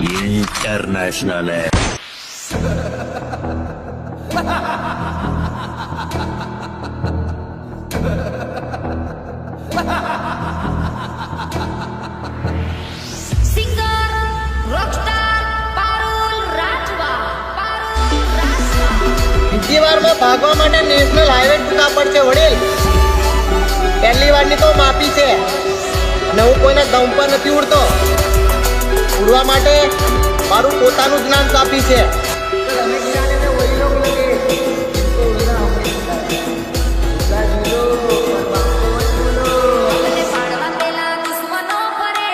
ये इंटरनेशनल है। Singer Rockstar Parul રાજવા બીજી વારમાં ભાગવા માટે નેશનલ હાઈવે ટૂંકા પડશે વડીલ. પહેલી વારની તો માફી છે અને હું કોઈના દમ પર નથી ઉડતો. ઉડવા માટે મારું પોતાનું જ નામ કાપી છે. અમને પાડવા પેલા દુશ્મનો પરે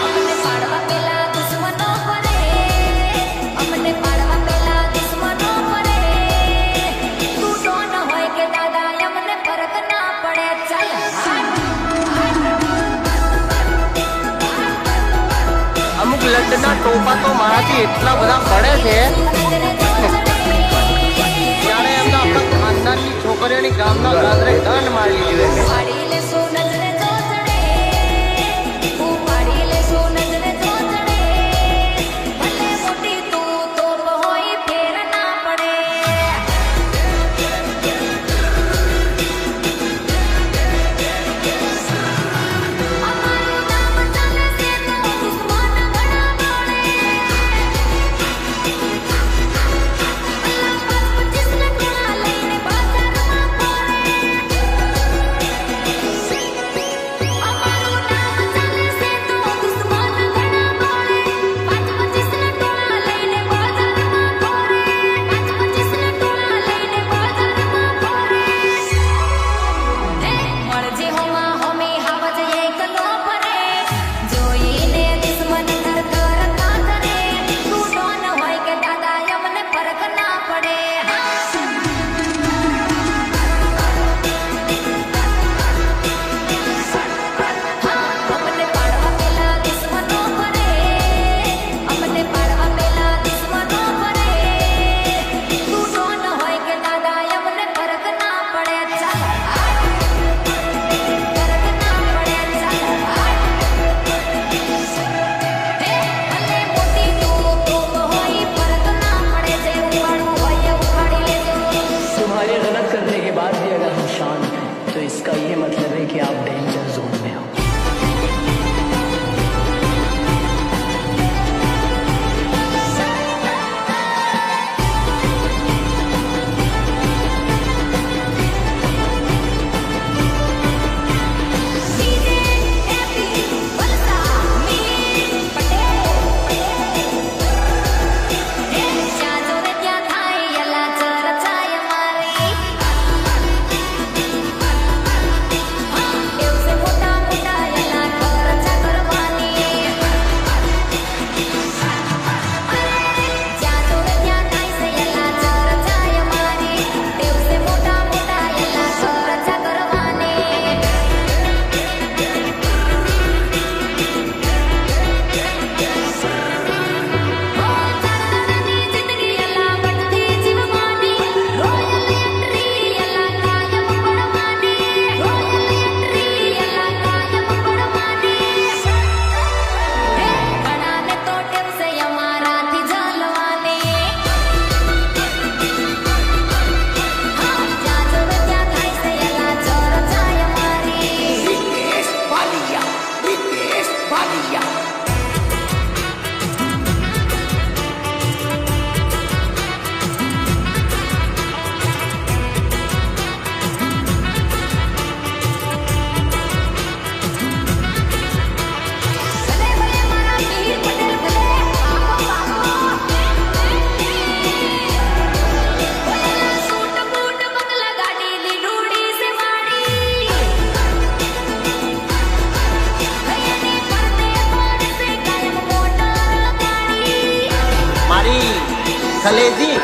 અમને પાડવા પેલા દુશ્મનો પરે અમને પાડવા પેલા દુશ્મનો પરે તું ડોન હોય કે દાદા અમને ફરક ના પડે. ચાલ અમુક લડના ટોપા તો મારાથી એટલા બધા પડે છે ત્યારે એમના આપણા ખાનદાનની છોકરીઓની ગામના ગાદરે ગાંઠ મારી દીધી છે. પાડી લેશો નજરે જો ચડે તું પાડી લેશો નજરે જો ચડે ભલે મોટી તું તોપ હોય ફેર ના પડે. અમારું નામ ચાલે છે તો દુશ્મન ઘણા બોલે. 25 ને ટોળા લઈને બજારમાં ફરે. અમારું નામ ચાલે છે તો દુશ્મન ઘણા બોલે. 25 ને ટોળા લઈને બજારમાં ફરે. 25 ને ટોળા લઈને બજારમાં ફરે. મળજે હોમાં હોમી હાવજ એકલો ફરે. જોઈને દુશ્મન થરથર ના કરે. તું ડોન હોય કે દાદા અમને ફરક ના પડે. અમને પાડવા પેલા દુશ્મનો પરે અમને પાડવા પેલા દુશ્મનો પરે તું ડોન હોય કે દાદા અમને ફરક ના પડે. ચાલ ફરક ના પડે. ચાલ ભલે મોટી તું તોપ હોય ફરક ના પડે. જે ઉખાડવું હોય ઉખાડી લેજો. तुम्हारे गलत करने के बाद भी अगर हम शांत हैं तो इसका ये मतलब है कि आप डेंजर जोन में हो. ડીજે હેપી વલસા મીર પટેલ જ્યાં જોવે ત્યાં થાય યલા ચર્ચાય મારી. દિવસે મોટા મોટા યલા ખર્ચા કરવાની. જ્યાં જોવે ત્યાં થાય છે યલા ચર્ચાય મારી. દિવસે મોટા મોટા યલા ખર્ચા કરવાની. ચારદાની જિંદગી યલા બનતી જીવવાની. રોયલ એન્ટ્રી યલા કાયમ પડવાની. રોયલ એન્ટ્રી યલા કાયમ પડવાની. ઘણાને તો ટેવ છે અમારાથી જલવાની. જ્યાં જોવે ત્યાં થાય છે યલા ચર્ચાય મારી. ભલે ભલે મારા વીર પટેલ ભલે આખો બાખો. બોલેલા સૂટ બૂટ બંગલા ગાડી લીલુડી સે વાડી. હૈયાની ફરતે ફરસે કાયમ મોટર ગાડી. મારી કલેજી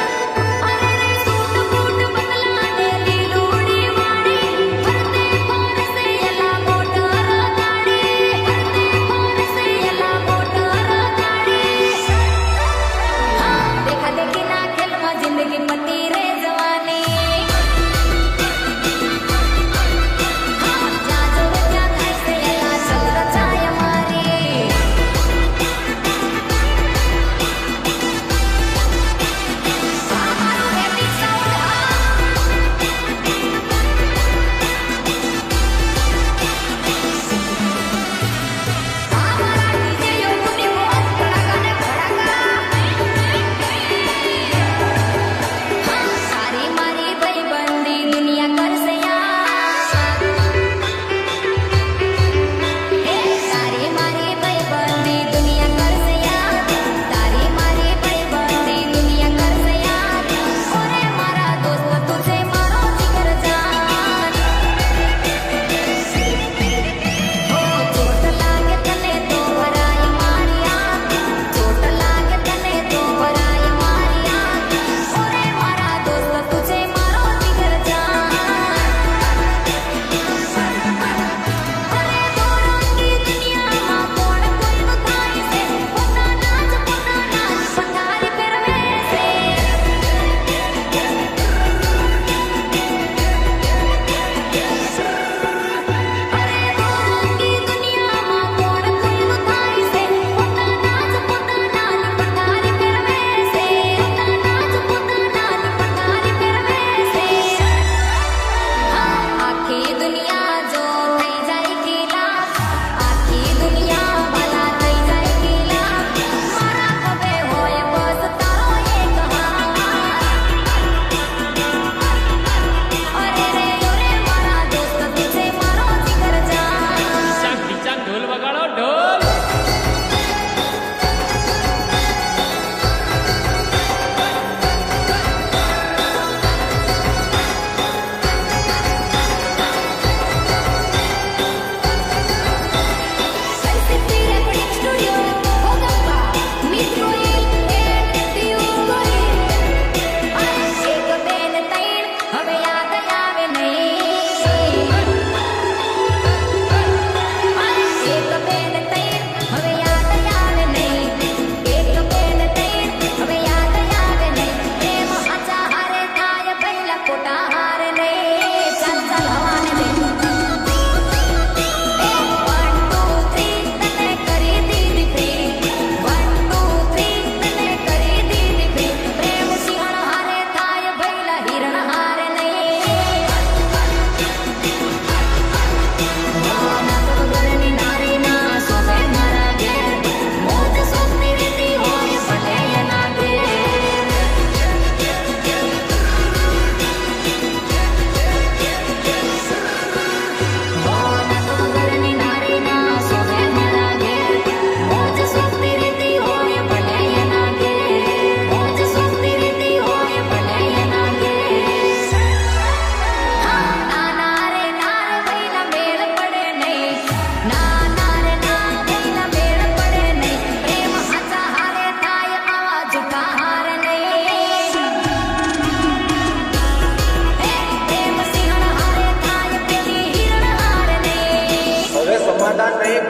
અરે રે સૂટ બૂટ બંગલા ને લીલુડી વાડી. ફરતે ફરસે યલા મોટર ગાડી. ફરતે ફરસે યલા મોટર ગાડી. દેખા દેખી ના ખેલમાં જિંદગી પતી રે જવાની. જ્યાં જોવે ત્યાં થાય છે યલા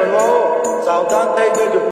બનવાઓ સાવધાન થઈ જજો.